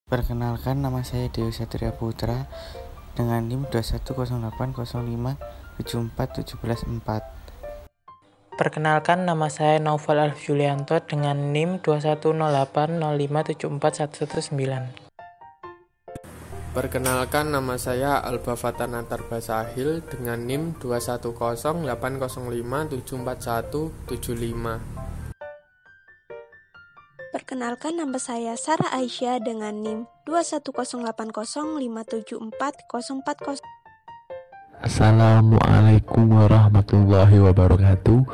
Perkenalkan, nama saya Dewi Satria Putra dengan NIM 21080574714. Perkenalkan, nama saya Naufal Alf Julianto dengan NIM 21080574119. Perkenalkan, nama saya Alba Fatanantar Basahil dengan NIM 21080574175. Perkenalkan, nama saya Sarah Aisyah dengan NIM 21080574040. Assalamualaikum warahmatullahi wabarakatuh.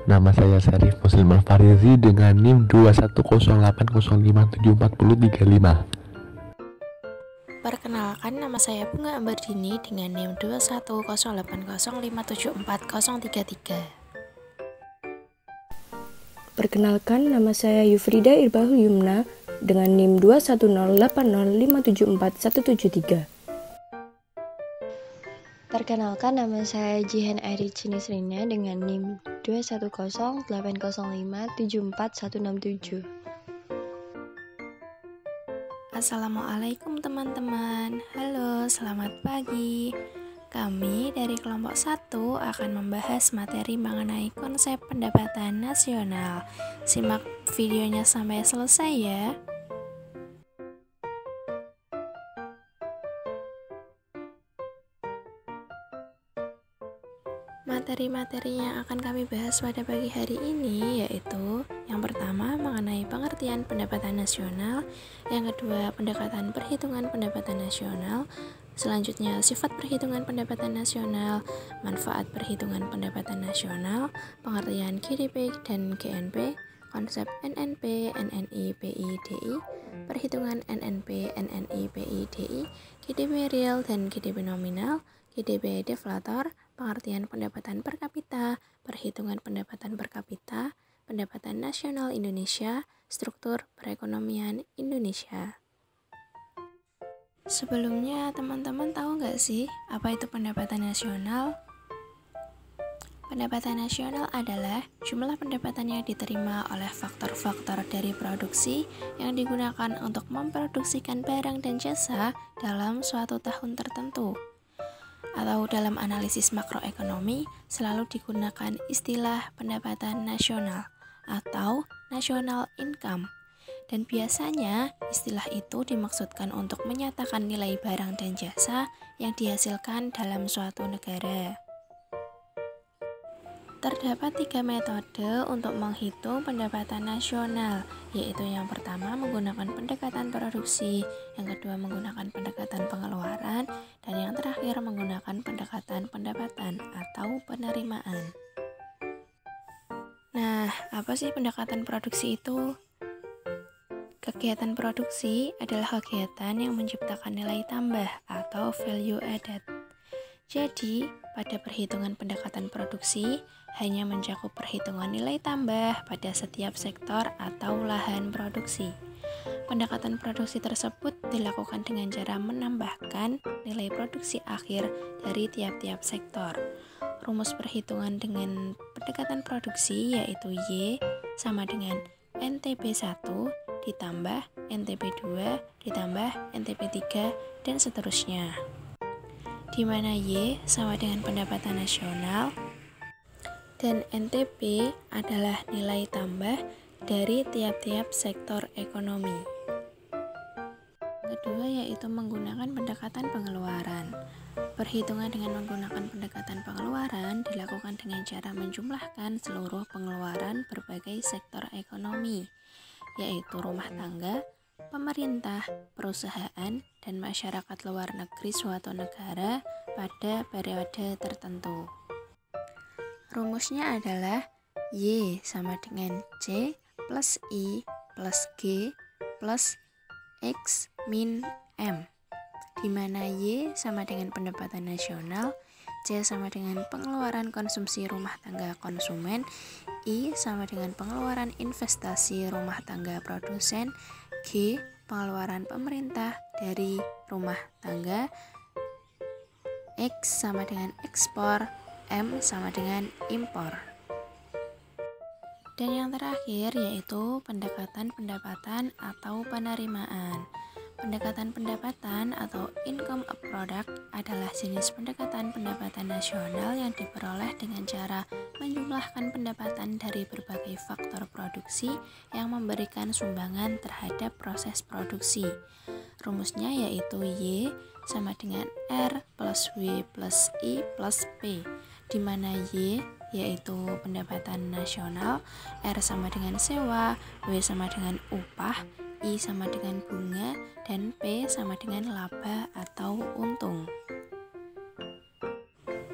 Nama saya Syarif Muslim Al-Farizi dengan NIM 21080574035. Perkenalkan, nama saya Bunga Ambardini dengan NIM 21080574033. Perkenalkan, nama saya Yufrida Irbahul Yumna dengan NIM 21080574173. Perkenalkan, nama saya Jihan Eri Cinisrina dengan NIM 21080574167. Assalamualaikum teman-teman. Halo, selamat pagi. Kami dari kelompok 1 akan membahas materi mengenai konsep pendapatan nasional. Simak videonya sampai selesai ya. Materi-materi yang akan kami bahas pada pagi hari ini yaitu yang pertama mengenai pengertian pendapatan nasional, yang kedua pendekatan perhitungan pendapatan nasional, selanjutnya sifat perhitungan pendapatan nasional, manfaat perhitungan pendapatan nasional, pengertian GDP dan GNP, konsep NNP, NNI, PI, DI, perhitungan NNP, NNI, PI, DI, GDP real dan GDP nominal, GDP deflator, pengertian pendapatan per kapita, perhitungan pendapatan per kapita, pendapatan nasional Indonesia, struktur perekonomian Indonesia. Sebelumnya, teman-teman tahu nggak sih apa itu pendapatan nasional? Pendapatan nasional adalah jumlah pendapatan yang diterima oleh faktor-faktor dari produksi yang digunakan untuk memproduksikan barang dan jasa dalam suatu tahun tertentu. Atau dalam analisis makroekonomi selalu digunakan istilah pendapatan nasional atau national income, dan biasanya istilah itu dimaksudkan untuk menyatakan nilai barang dan jasa yang dihasilkan dalam suatu negara. Terdapat 3 metode untuk menghitung pendapatan nasional, yaitu yang pertama menggunakan pendekatan produksi, yang kedua menggunakan pendekatan pengeluaran, dan yang terakhir menggunakan pendekatan pendapatan atau penerimaan. Nah, apa sih pendekatan produksi itu? Kegiatan produksi adalah kegiatan yang menciptakan nilai tambah atau value added. Jadi, pada perhitungan pendekatan produksi hanya mencakup perhitungan nilai tambah pada setiap sektor atau lahan produksi. Pendekatan produksi tersebut dilakukan dengan cara menambahkan nilai produksi akhir dari tiap-tiap sektor. Rumus perhitungan dengan pendekatan produksi yaitu Y sama dengan NTB1 ditambah NTB2 ditambah NTB3 dan seterusnya, di mana Y sama dengan pendapatan nasional dan NTB adalah nilai tambah dari tiap-tiap sektor ekonomi. Kedua yaitu menggunakan pendekatan pengeluaran. Perhitungan dengan menggunakan pendekatan pengeluaran dilakukan dengan cara menjumlahkan seluruh pengeluaran berbagai sektor ekonomi, yaitu rumah tangga, pemerintah, perusahaan, dan masyarakat luar negeri suatu negara pada periode tertentu. Rumusnya adalah Y sama dengan C plus I plus G plus X min M, di mana Y sama dengan pendapatan nasional, C sama dengan pengeluaran konsumsi rumah tangga konsumen, I sama dengan pengeluaran investasi rumah tangga produsen, G pengeluaran pemerintah dari rumah tangga, X sama dengan ekspor, M sama dengan impor. Dan yang terakhir yaitu pendekatan pendapatan atau penerimaan. Pendekatan pendapatan atau income of product adalah jenis pendekatan pendapatan nasional yang diperoleh dengan cara menjumlahkan pendapatan dari berbagai faktor produksi yang memberikan sumbangan terhadap proses produksi. Rumusnya yaitu Y sama dengan R plus W plus I plus P, di mana Y yaitu pendapatan nasional, R sama dengan sewa, W sama dengan upah, I sama dengan bunga, dan P sama dengan laba atau untung.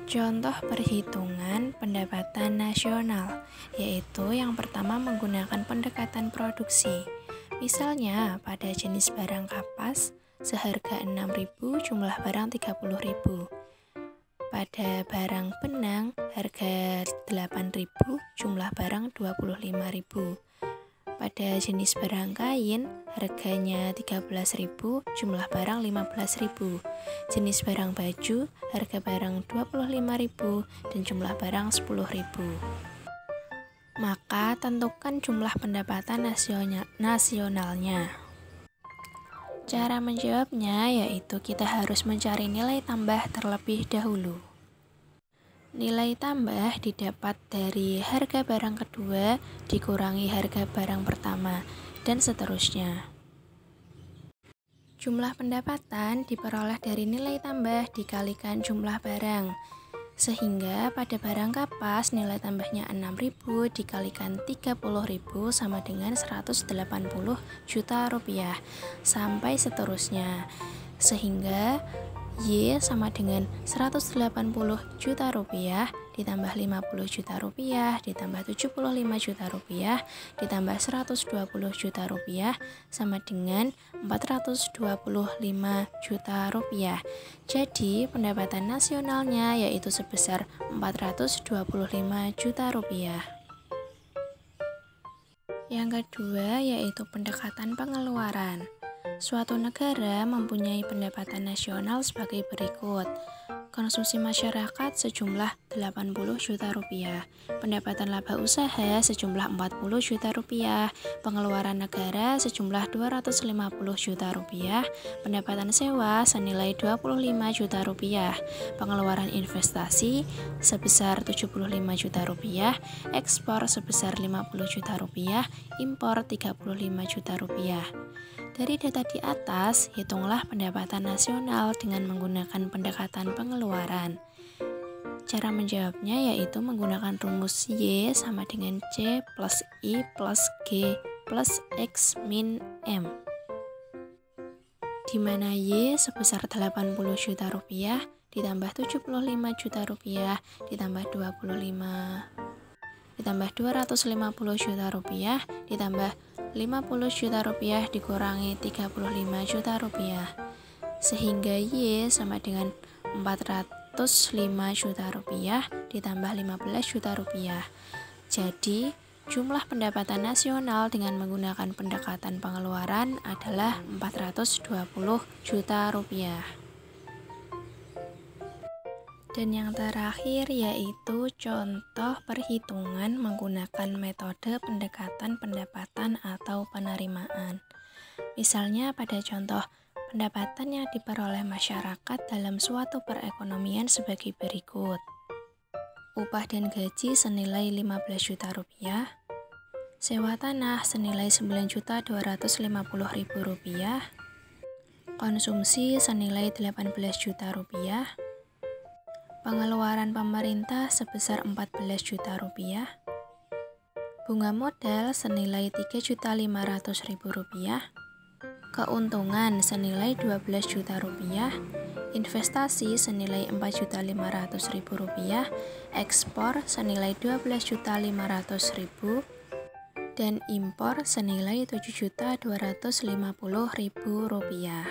Contoh perhitungan pendapatan nasional, yaitu yang pertama menggunakan pendekatan produksi. Misalnya pada jenis barang kapas seharga 6.000, jumlah barang 30.000. Pada barang benang harga 8.000, jumlah barang 25.000. Pada jenis barang kain, harganya 13.000, jumlah barang 15.000. Jenis barang baju, harga barang 25.000 dan jumlah barang 10.000. Maka tentukan jumlah pendapatan nasionalnya. Cara menjawabnya yaitu kita harus mencari nilai tambah terlebih dahulu. Nilai tambah didapat dari harga barang kedua dikurangi harga barang pertama, dan seterusnya. Jumlah pendapatan diperoleh dari nilai tambah dikalikan jumlah barang, sehingga pada barang kapas nilai tambahnya 6.000 dikalikan 30.000 sama dengan 180 juta rupiah, sampai seterusnya, sehingga Y sama dengan 180 juta rupiah ditambah 50 juta rupiah ditambah 75 juta rupiah ditambah 120 juta rupiah sama dengan 425 juta rupiah. Jadi pendapatan nasionalnya yaitu sebesar 425 juta rupiah. Yang kedua yaitu pendekatan pengeluaran. Suatu negara mempunyai pendapatan nasional sebagai berikut. Konsumsi masyarakat sejumlah 80 juta rupiah, pendapatan laba usaha sejumlah 40 juta rupiah, pengeluaran negara sejumlah 250 juta rupiah, pendapatan sewa senilai 25 juta rupiah, pengeluaran investasi sebesar 75 juta rupiah, ekspor sebesar 50 juta rupiah, impor 35 juta rupiah. Dari data di atas, hitunglah pendapatan nasional dengan menggunakan pendekatan pengeluaran. Cara menjawabnya yaitu menggunakan rumus Y sama dengan C plus I plus G plus X min M, di mana Y sebesar 80 juta rupiah ditambah 75 juta rupiah ditambah 250 juta rupiah ditambah 50 juta rupiah dikurangi 35 juta rupiah, sehingga Y sama dengan 405 juta rupiah ditambah 15 juta rupiah. Jadi jumlah pendapatan nasional dengan menggunakan pendekatan pengeluaran adalah 420 juta rupiah. Dan yang terakhir yaitu contoh perhitungan menggunakan metode pendekatan pendapatan atau penerimaan. Misalnya pada contoh pendapatan yang diperoleh masyarakat dalam suatu perekonomian sebagai berikut. Upah dan gaji senilai 15 juta rupiah, sewa tanah senilai 9.250.000 rupiah, konsumsi senilai 18 juta rupiah, pengeluaran pemerintah sebesar 14 juta rupiah, bunga modal senilai 3.500.000 rupiah, keuntungan senilai 12 juta rupiah, investasi senilai 4.500.000 rupiah, ekspor senilai 12.500.000 dan impor senilai 7.250.000 rupiah.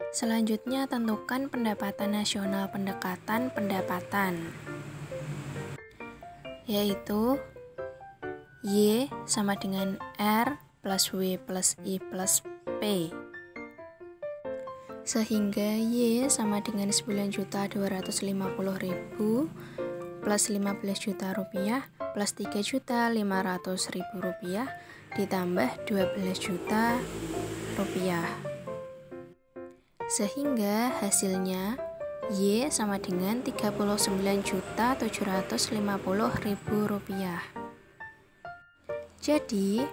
Selanjutnya tentukan pendapatan nasional pendekatan pendapatan, yaitu Y sama dengan R plus W plus I plus P, sehingga Y sama dengan 9.250.000 plus 15 juta rupiah plus 3.500.000 rupiah ditambah 12 juta rupiah. Sehingga hasilnya Y sama dengan Rp39.750.000. Jadi,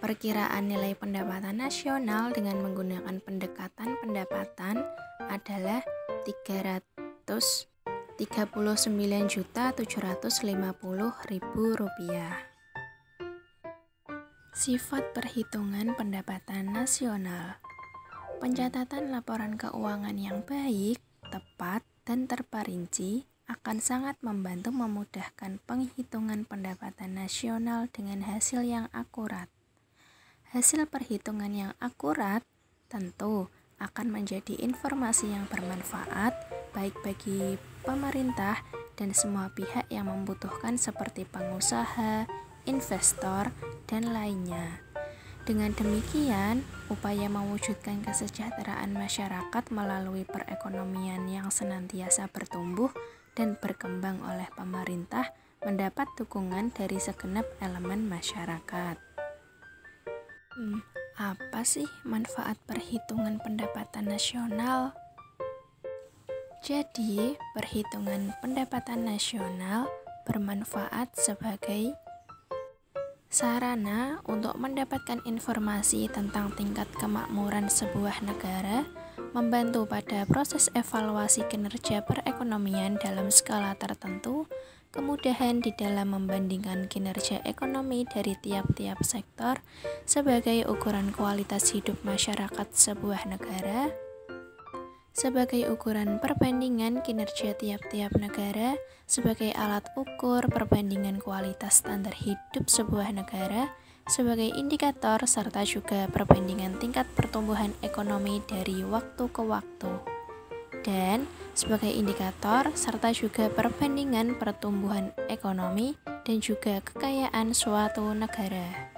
perkiraan nilai pendapatan nasional dengan menggunakan pendekatan pendapatan adalah Rp39.750.000. Sifat perhitungan pendapatan nasional. Pencatatan laporan keuangan yang baik, tepat, dan terperinci akan sangat membantu memudahkan penghitungan pendapatan nasional dengan hasil yang akurat. Hasil perhitungan yang akurat tentu akan menjadi informasi yang bermanfaat baik bagi pemerintah dan semua pihak yang membutuhkan seperti pengusaha, investor, dan lainnya. Dengan demikian, upaya mewujudkan kesejahteraan masyarakat melalui perekonomian yang senantiasa bertumbuh dan berkembang oleh pemerintah mendapat dukungan dari segenap elemen masyarakat. Apa sih manfaat perhitungan pendapatan nasional? Jadi, perhitungan pendapatan nasional bermanfaat sebagai sarana untuk mendapatkan informasi tentang tingkat kemakmuran sebuah negara, membantu pada proses evaluasi kinerja perekonomian dalam skala tertentu, kemudahan di dalam membandingkan kinerja ekonomi dari tiap-tiap sektor sebagai ukuran kualitas hidup masyarakat sebuah negara, sebagai ukuran perbandingan kinerja tiap-tiap negara, sebagai alat ukur perbandingan kualitas standar hidup sebuah negara, sebagai indikator serta juga perbandingan tingkat pertumbuhan ekonomi dari waktu ke waktu, dan sebagai indikator serta juga perbandingan pertumbuhan ekonomi dan juga kekayaan suatu negara.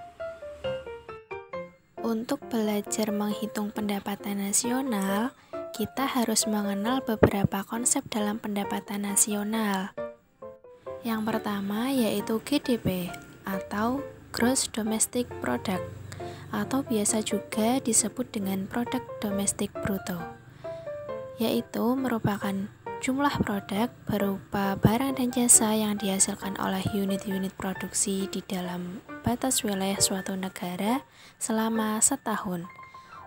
Untuk belajar menghitung pendapatan nasional, kita harus mengenal beberapa konsep dalam pendapatan nasional. Yang pertama yaitu GDP atau Gross Domestic Product, atau biasa juga disebut dengan Produk Domestik Bruto, yaitu merupakan jumlah produk berupa barang dan jasa yang dihasilkan oleh unit-unit produksi di dalam batas wilayah suatu negara selama setahun,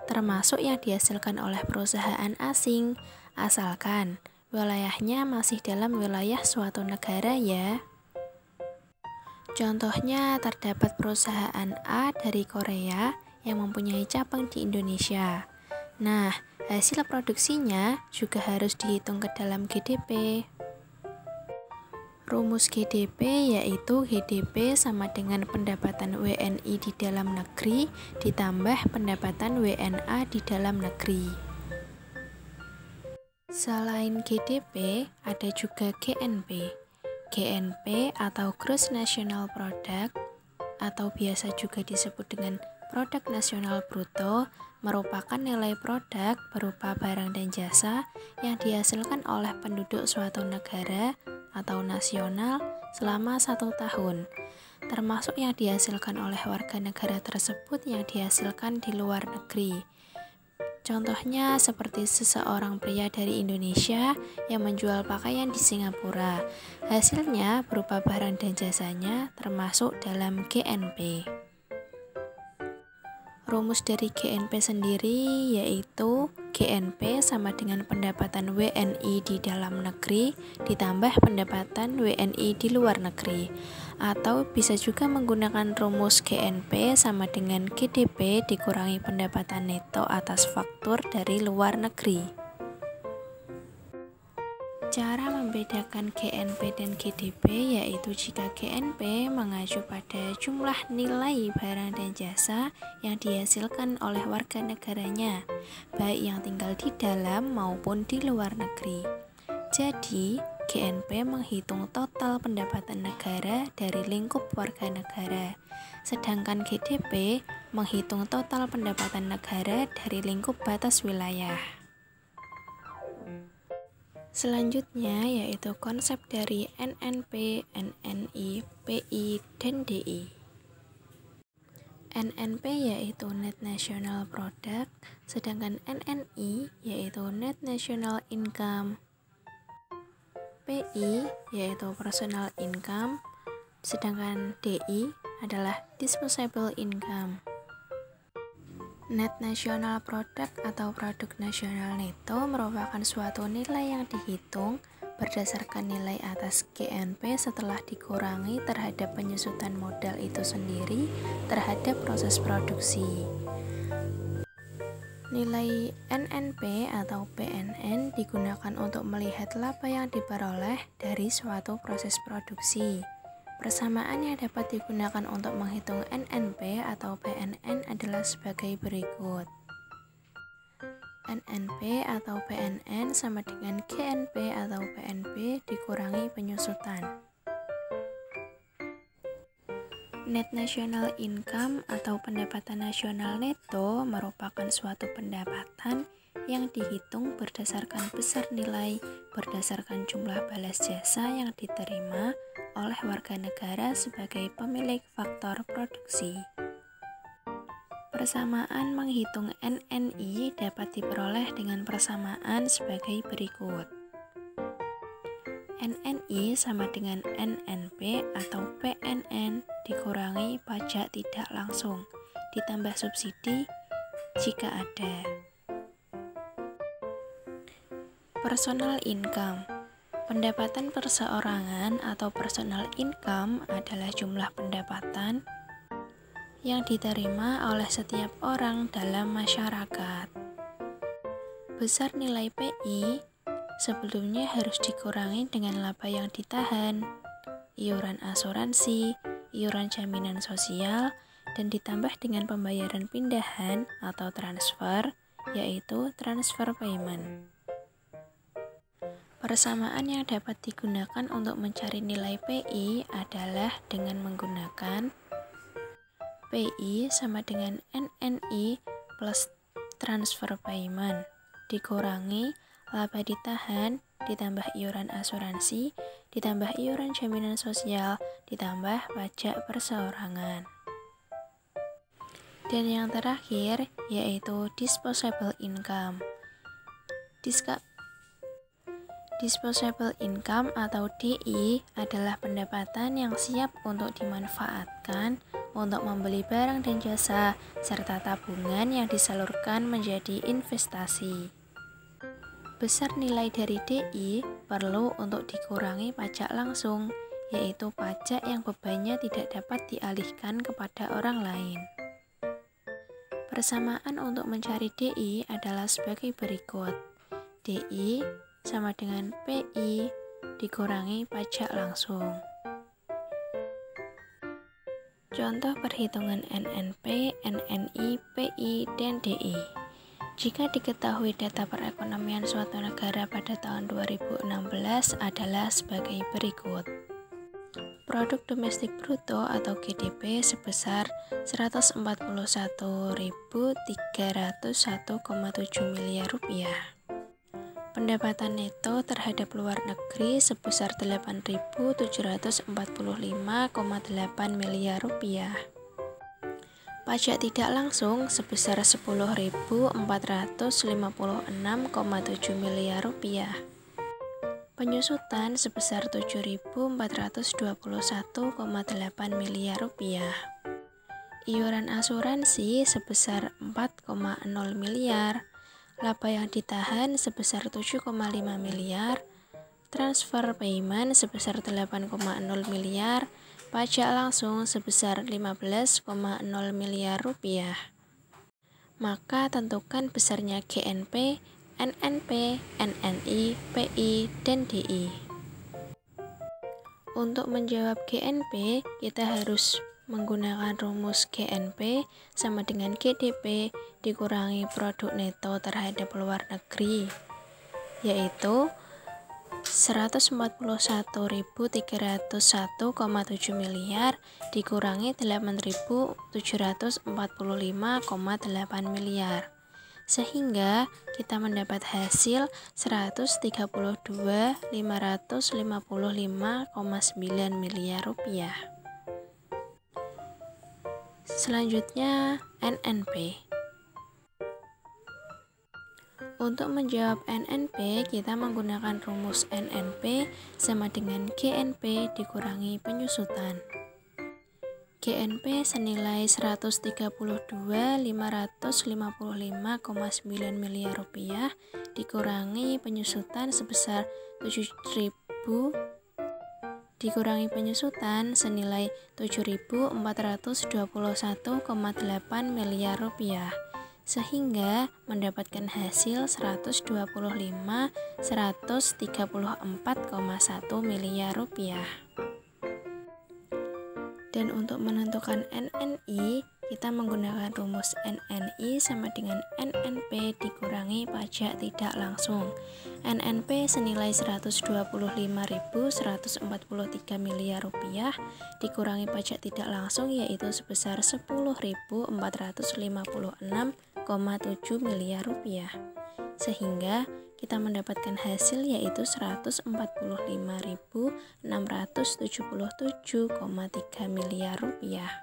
termasuk yang dihasilkan oleh perusahaan asing, asalkan wilayahnya masih dalam wilayah suatu negara ya. Contohnya terdapat perusahaan A dari Korea yang mempunyai cabang di Indonesia. Nah, hasil produksinya juga harus dihitung ke dalam GDP. Rumus GDP yaitu GDP sama dengan pendapatan WNI di dalam negeri ditambah pendapatan WNA di dalam negeri. Selain GDP, ada juga GNP. GNP atau Gross National Product atau biasa juga disebut dengan Produk Nasional Bruto merupakan nilai produk berupa barang dan jasa yang dihasilkan oleh penduduk suatu negara atau nasional selama 1 tahun, termasuk yang dihasilkan oleh warga negara tersebut yang dihasilkan di luar negeri. Contohnya seperti seseorang pria dari Indonesia yang menjual pakaian di Singapura. Hasilnya berupa barang dan jasanya termasuk dalam GNP. Rumus dari GNP sendiri yaitu GNP sama dengan pendapatan WNI di dalam negeri ditambah pendapatan WNI di luar negeri, atau bisa juga menggunakan rumus GNP sama dengan GDP dikurangi pendapatan neto atas faktur dari luar negeri. Cara membedakan GNP dan GDP yaitu jika GNP mengacu pada jumlah nilai barang dan jasa yang dihasilkan oleh warga negaranya, baik yang tinggal di dalam maupun di luar negeri. Jadi, GNP menghitung total pendapatan negara dari lingkup warga negara, sedangkan GDP menghitung total pendapatan negara dari lingkup batas wilayah. Selanjutnya yaitu konsep dari NNP, NNI, PI, dan DI. NNP yaitu Net National Product, sedangkan NNI yaitu Net National Income. PI yaitu Personal Income, sedangkan DI adalah Disposable Income. Net National Product atau produk nasional neto merupakan suatu nilai yang dihitung berdasarkan nilai atas GNP setelah dikurangi terhadap penyusutan modal itu sendiri terhadap proses produksi. Nilai NNP atau PNN digunakan untuk melihat laba yang diperoleh dari suatu proses produksi. Persamaan yang dapat digunakan untuk menghitung NNP atau PNN adalah sebagai berikut. NNP atau PNN sama dengan GNP atau PNB dikurangi penyusutan. Net National Income atau pendapatan nasional neto merupakan suatu pendapatan yang dihitung berdasarkan besar nilai berdasarkan jumlah balas jasa yang diterima oleh warga negara sebagai pemilik faktor produksi. Persamaan menghitung NNI dapat diperoleh dengan persamaan sebagai berikut. NNI sama dengan NNP atau PNN dikurangi pajak tidak langsung ditambah subsidi jika ada. Personal income. Pendapatan perseorangan atau personal income adalah jumlah pendapatan yang diterima oleh setiap orang dalam masyarakat. Besar nilai PI sebelumnya harus dikurangi dengan laba yang ditahan, iuran asuransi, iuran jaminan sosial, dan ditambah dengan pembayaran pindahan atau transfer, yaitu transfer payment. Persamaan yang dapat digunakan untuk mencari nilai PI adalah dengan menggunakan PI sama dengan NNI plus transfer payment dikurangi laba ditahan ditambah iuran asuransi ditambah iuran jaminan sosial ditambah pajak perseorangan. Dan yang terakhir yaitu disposable income. Disposable income atau DI adalah pendapatan yang siap untuk dimanfaatkan untuk membeli barang dan jasa serta tabungan yang disalurkan menjadi investasi. Besar nilai dari DI perlu untuk dikurangi pajak langsung, yaitu pajak yang bebannya tidak dapat dialihkan kepada orang lain. Persamaan untuk mencari DI adalah sebagai berikut. DI sama dengan PI dikurangi pajak langsung. Contoh perhitungan NNP, NNI, PI, dan DI. Jika diketahui data perekonomian suatu negara pada tahun 2016 adalah sebagai berikut. Produk domestik bruto atau GDP sebesar 141.301,7 miliar rupiah. Pendapatan neto terhadap luar negeri sebesar 8.745,8 miliar rupiah. Pajak tidak langsung sebesar 10.456,7 miliar rupiah. Penyusutan sebesar 7.421,8 miliar rupiah. Iuran asuransi sebesar 4,0 miliar. Laba yang ditahan sebesar 7,5 miliar, transfer payment sebesar 8,0 miliar, pajak langsung sebesar 15,0 miliar rupiah. Maka tentukan besarnya GNP, NNP, NNI, PI, dan DI. Untuk menjawab GNP, kita harus menggunakan rumus GNP sama dengan GDP dikurangi produk neto terhadap luar negeri, yaitu 141.301,7 miliar dikurangi 8.745,8 miliar, sehingga kita mendapat hasil 132.555,9 miliar rupiah. Selanjutnya, NNP. Untuk menjawab NNP, kita menggunakan rumus NNP sama dengan GNP dikurangi penyusutan. GNP senilai 132.555,9 miliar rupiah dikurangi penyusutan sebesar 7.000 dikurangi penyusutan senilai 7.421,8 miliar rupiah, sehingga mendapatkan hasil 125.134,1 miliar rupiah. Dan untuk menentukan NNI, kita menggunakan rumus NNI sama dengan NNP dikurangi pajak tidak langsung. NNP senilai 125.143 miliar rupiah dikurangi pajak tidak langsung yaitu sebesar 10.456,7 miliar rupiah. Sehingga kita mendapatkan hasil yaitu 145.677,3 miliar rupiah.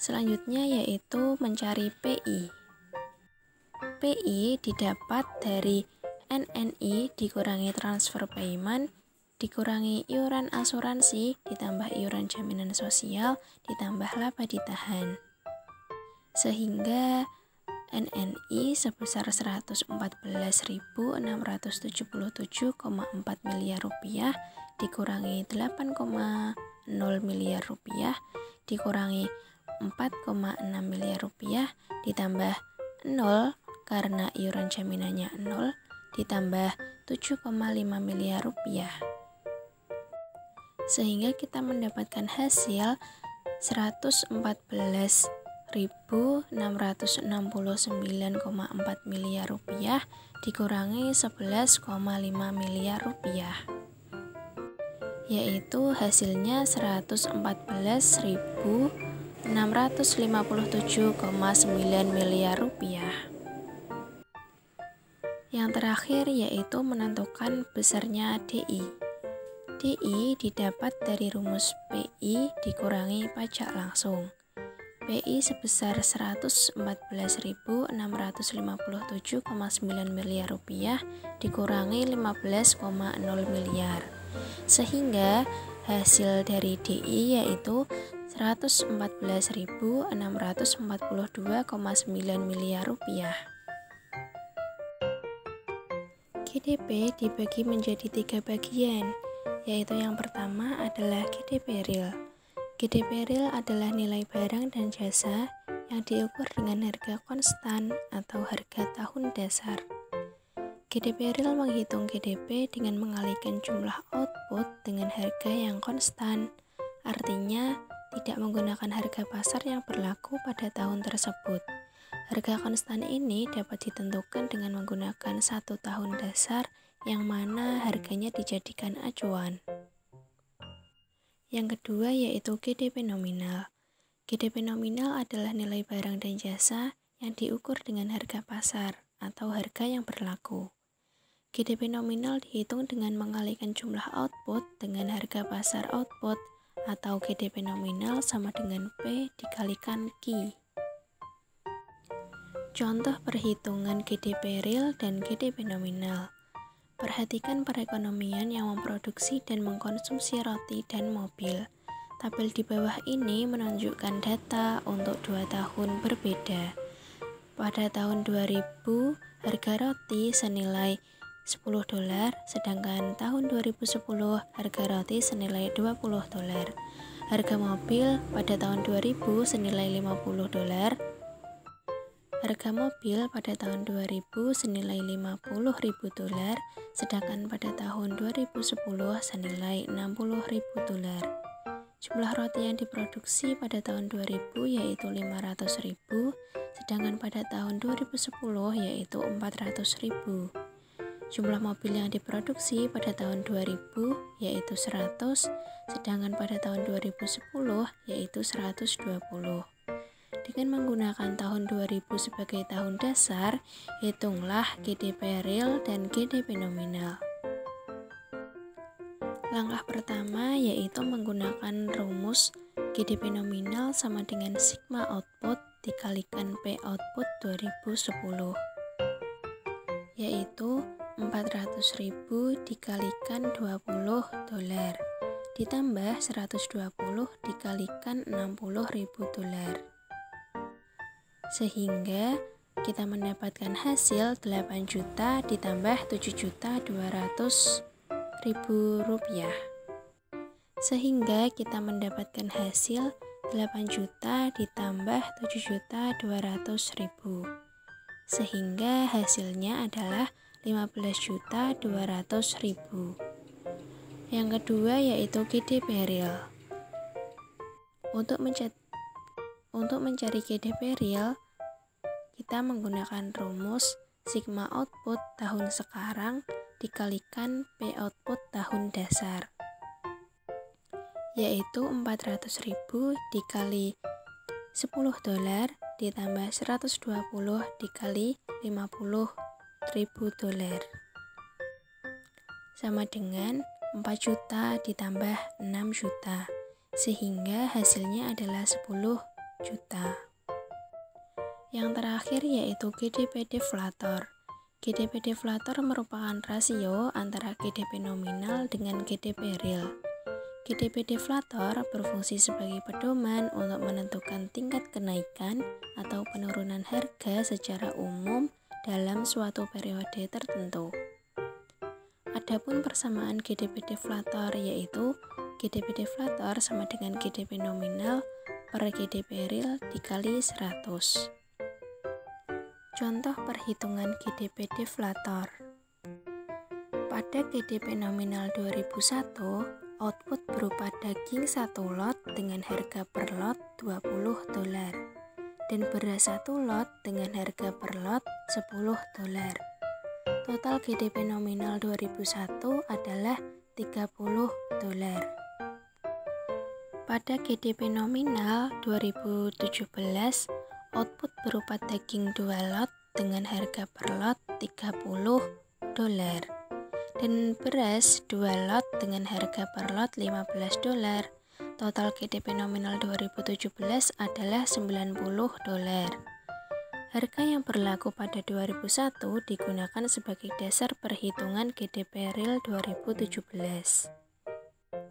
Selanjutnya yaitu mencari PI. PI didapat dari NNI dikurangi transfer payment, dikurangi iuran asuransi, ditambah iuran jaminan sosial, ditambah laba ditahan. Sehingga NNI sebesar 114.677,4 miliar rupiah dikurangi 8,0 miliar rupiah dikurangi 4,6 miliar rupiah ditambah 0 karena iuran jaminannya 0 ditambah 7,5 miliar rupiah. Sehingga kita mendapatkan hasil 114.669,4 miliar rupiah dikurangi 11,5 miliar rupiah, yaitu hasilnya 114.657,9 miliar rupiah. Yang terakhir yaitu menentukan besarnya DI. DI didapat dari rumus PI dikurangi pajak langsung. PI sebesar 114.657,9 miliar rupiah dikurangi 15,0 miliar. Sehingga hasil dari DI yaitu 114.642,9 miliar rupiah. GDP dibagi menjadi 3 bagian, yaitu yang pertama adalah GDP real. GDP real adalah nilai barang dan jasa yang diukur dengan harga konstan atau harga tahun dasar. GDP real menghitung GDP dengan mengalihkan jumlah output dengan harga yang konstan, artinya tidak menggunakan harga pasar yang berlaku pada tahun tersebut. Harga konstan ini dapat ditentukan dengan menggunakan 1 tahun dasar yang mana harganya dijadikan acuan. Yang kedua yaitu GDP nominal. GDP nominal adalah nilai barang dan jasa yang diukur dengan harga pasar atau harga yang berlaku. GDP nominal dihitung dengan mengalihkan jumlah output dengan harga pasar output atau GDP nominal sama dengan P dikalikan Q. Contoh perhitungan GDP real dan GDP nominal. Perhatikan perekonomian yang memproduksi dan mengkonsumsi roti dan mobil. Tabel di bawah ini menunjukkan data untuk 2 tahun berbeda. Pada tahun 2000, harga roti senilai $10, sedangkan tahun 2010 harga roti senilai $20. Harga mobil pada tahun 2000 senilai $50. Harga mobil pada tahun 2000 senilai $50.000, sedangkan pada tahun 2010 senilai $60.000. Jumlah roti yang diproduksi pada tahun 2000 yaitu 500.000, sedangkan pada tahun 2010 yaitu 400.000. Jumlah mobil yang diproduksi pada tahun 2000 yaitu 100, sedangkan pada tahun 2010 yaitu 120. Dengan menggunakan tahun 2000 sebagai tahun dasar, hitunglah GDP real dan GDP nominal. Langkah pertama yaitu menggunakan rumus GDP nominal sama dengan sigma output dikalikan P output 2010, yaitu 400.000 dikalikan $20 ditambah 120 dikalikan $60.000, sehingga kita mendapatkan hasil 8 juta ditambah 7.200.000 rupiah, sehingga kita mendapatkan hasil 8 juta ditambah 7.200.000, sehingga hasilnya adalah 15.200.000. Yang kedua yaitu GDP real. Untuk mencari GDP real, kita menggunakan rumus sigma output tahun sekarang dikalikan P output tahun dasar, yaitu 400.000 dikali $10 ditambah 120 dikali $50.000 sama dengan 4 juta ditambah 6 juta, sehingga hasilnya adalah 10 juta. Yang terakhir yaitu GDP deflator. GDP deflator merupakan rasio antara GDP nominal dengan GDP real. GDP deflator berfungsi sebagai pedoman untuk menentukan tingkat kenaikan atau penurunan harga secara umum dalam suatu periode tertentu. Adapun persamaan GDP deflator yaitu GDP deflator sama dengan GDP nominal per GDP real dikali 100. Contoh perhitungan GDP deflator. Pada GDP nominal 2001, output berupa daging 1 lot dengan harga per lot $20 dan beras 1 lot dengan harga per lot $10. Total GDP nominal 2001 adalah $30. Pada GDP nominal 2017, output berupa daging 2 lot dengan harga per lot $30 dan beras 2 lot dengan harga per lot $15. Total GDP nominal 2017 adalah $90. Harga yang berlaku pada 2001 digunakan sebagai dasar perhitungan GDP real 2017.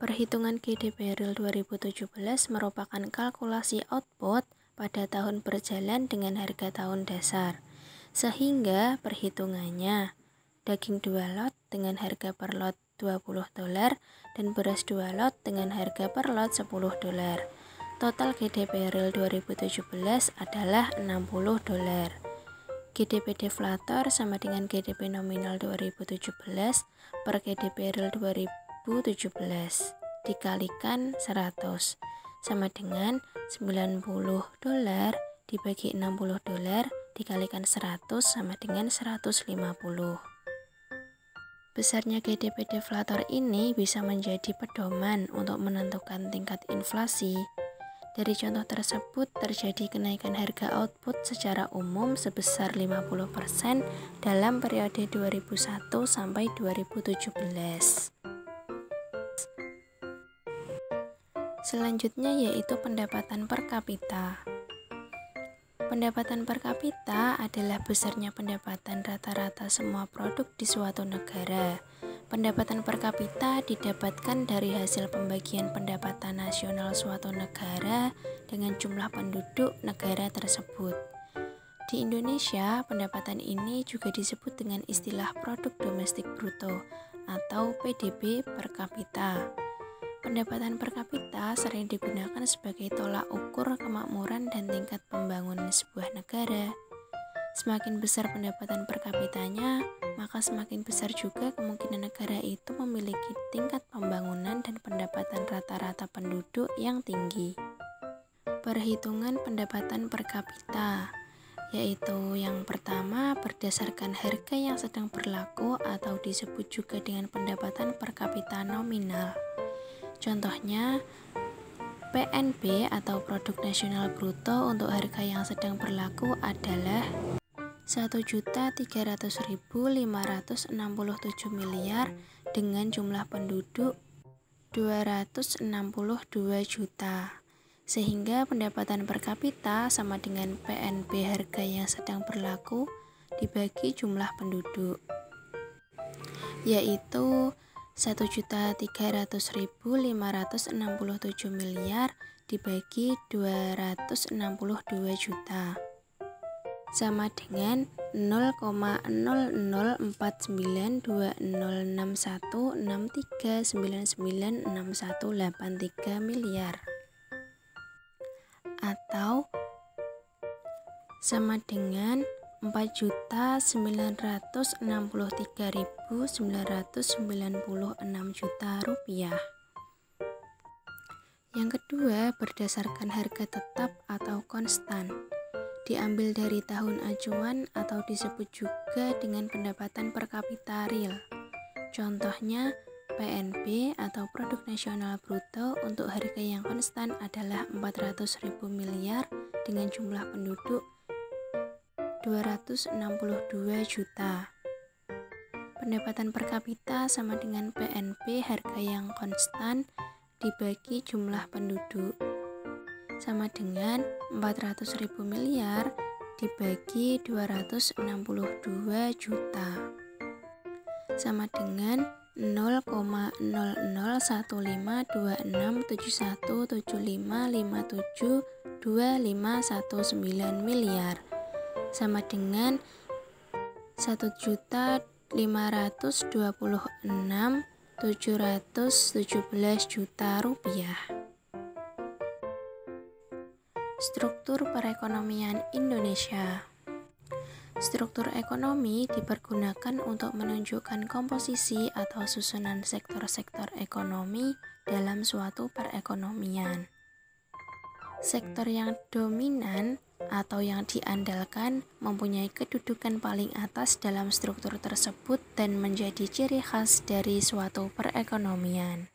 Perhitungan GDP real 2017 merupakan kalkulasi output pada tahun berjalan dengan harga tahun dasar, sehingga perhitungannya daging 2 lot dengan harga per lot $20 dan beras 2 lot dengan harga per lot $10. Total GDP real 2017 adalah $60. GDP deflator sama dengan GDP nominal 2017 per GDP real 2017 dikalikan 100 sama dengan $90 dibagi $60 dikalikan 100 sama dengan 150. Besarnya GDP deflator ini bisa menjadi pedoman untuk menentukan tingkat inflasi. Dari contoh tersebut terjadi kenaikan harga output secara umum sebesar 50% dalam periode 2001 sampai 2017. Selanjutnya yaitu pendapatan per kapita. Pendapatan per kapita adalah besarnya pendapatan rata-rata semua produk di suatu negara. Pendapatan per kapita didapatkan dari hasil pembagian pendapatan nasional suatu negara dengan jumlah penduduk negara tersebut. Di Indonesia, pendapatan ini juga disebut dengan istilah produk domestik bruto atau PDB per kapita. Pendapatan per kapita sering digunakan sebagai tolak ukur kemakmuran dan tingkat pembangunan sebuah negara. Semakin besar pendapatan per kapitanya, maka semakin besar juga kemungkinan negara itu memiliki tingkat pembangunan dan pendapatan rata-rata penduduk yang tinggi. Perhitungan pendapatan per kapita, yaitu yang pertama berdasarkan harga yang sedang berlaku atau disebut juga dengan pendapatan per kapita nominal. Contohnya, PNB atau Produk Nasional Bruto untuk harga yang sedang berlaku adalah 1.300.567 miliar dengan jumlah penduduk 262 juta. sehingga pendapatan per kapita sama dengan PNB harga yang sedang berlaku dibagi jumlah penduduk, yaitu 1.300.567 miliar dibagi 262 juta sama dengan 0,0049061963996183 miliar, atau sama dengan 4.963.996 juta rupiah. Yang kedua, berdasarkan harga tetap atau konstan, diambil dari tahun acuan atau disebut juga dengan pendapatan per kapita real. Contohnya, PNB atau Produk Nasional Bruto untuk harga yang konstan adalah 400.000 miliar dengan jumlah penduduk 262 juta. Pendapatan per kapita sama dengan PNB harga yang konstan dibagi jumlah penduduk, sama dengan 400.000 miliar dibagi 262 juta, sama dengan 0,00157175572519 miliar, sama dengan 1.526.717 juta rupiah. Struktur perekonomian Indonesia. Struktur ekonomi dipergunakan untuk menunjukkan komposisi atau susunan sektor-sektor ekonomi dalam suatu perekonomian. Sektor yang dominan atau yang diandalkan mempunyai kedudukan paling atas dalam struktur tersebut dan menjadi ciri khas dari suatu perekonomian.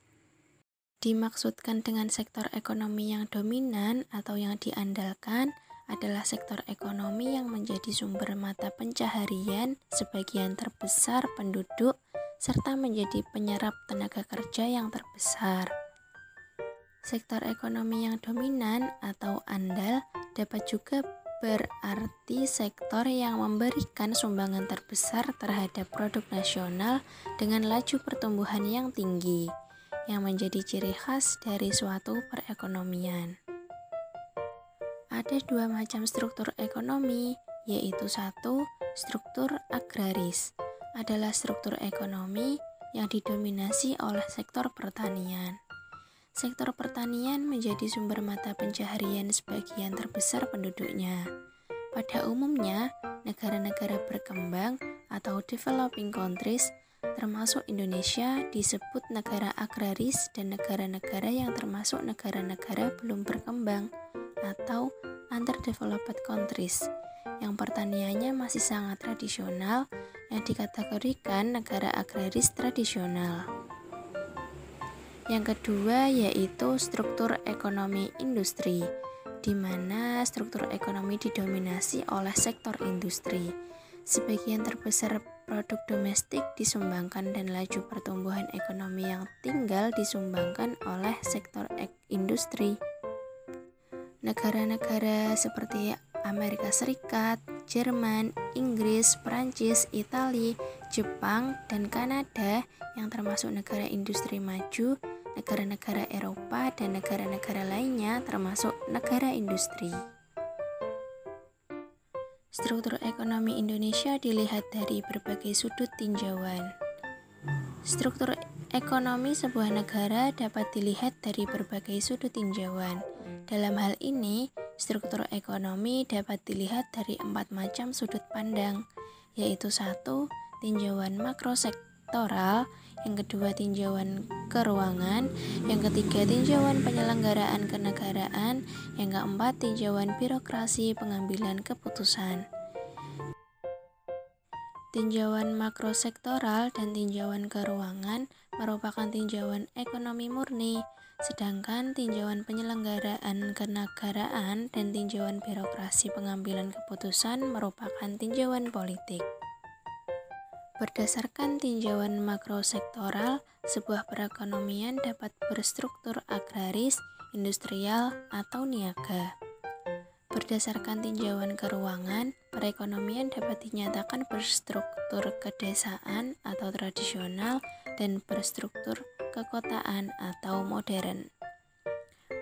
Dimaksudkan dengan sektor ekonomi yang dominan atau yang diandalkan adalah sektor ekonomi yang menjadi sumber mata pencaharian sebagian terbesar penduduk serta menjadi penyerap tenaga kerja yang terbesar. Sektor ekonomi yang dominan atau andal dapat juga berarti sektor yang memberikan sumbangan terbesar terhadap produk nasional dengan laju pertumbuhan yang tinggi, yang menjadi ciri khas dari suatu perekonomian. Ada dua macam struktur ekonomi, yaitu satu, struktur agraris, adalah struktur ekonomi yang didominasi oleh sektor pertanian. Sektor pertanian menjadi sumber mata pencaharian sebagian terbesar penduduknya. Pada umumnya, negara-negara berkembang atau developing countries, termasuk Indonesia, disebut negara agraris dan negara-negara yang termasuk negara-negara belum berkembang atau underdeveloped countries, yang pertaniannya masih sangat tradisional, yang dikategorikan negara agraris tradisional. Yang kedua yaitu struktur ekonomi industri, di mana struktur ekonomi didominasi oleh sektor industri. Sebagian terbesar produk domestik disumbangkan dan laju pertumbuhan ekonomi yang tinggal disumbangkan oleh sektor industri. Negara-negara seperti Amerika Serikat, Jerman, Inggris, Prancis, Italia, Jepang, dan Kanada yang termasuk negara industri maju, negara-negara Eropa, dan negara-negara lainnya termasuk negara industri. Struktur ekonomi Indonesia dilihat dari berbagai sudut tinjauan. Struktur ekonomi sebuah negara dapat dilihat dari berbagai sudut tinjauan. Dalam hal ini, struktur ekonomi dapat dilihat dari 4 macam sudut pandang, yaitu 1. Tinjauan makrosektoral, yang kedua tinjauan keuangan, yang ketiga tinjauan penyelenggaraan kenegaraan, yang keempat tinjauan birokrasi pengambilan keputusan. Tinjauan makrosektoral dan tinjauan keuangan merupakan tinjauan ekonomi murni, sedangkan tinjauan penyelenggaraan kenegaraan dan tinjauan birokrasi pengambilan keputusan merupakan tinjauan politik. Berdasarkan tinjauan makrosektoral, sebuah perekonomian dapat berstruktur agraris industrial, atau niaga. Berdasarkan tinjauan keuangan, perekonomian dapat dinyatakan berstruktur kedesaan atau tradisional dan berstruktur kekotaan atau modern.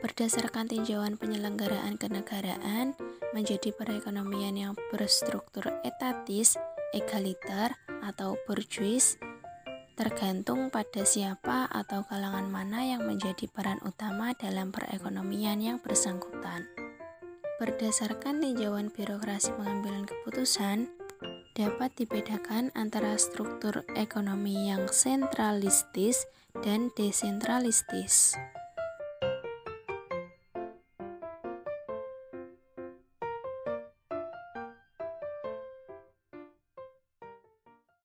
Berdasarkan tinjauan penyelenggaraan kenegaraan, menjadi perekonomian yang berstruktur etatis, egaliter, atau bourgeois, tergantung pada siapa atau kalangan mana yang menjadi peran utama dalam perekonomian yang bersangkutan. Berdasarkan tinjauan birokrasi pengambilan keputusan, dapat dibedakan antara struktur ekonomi yang sentralistis dan desentralistis.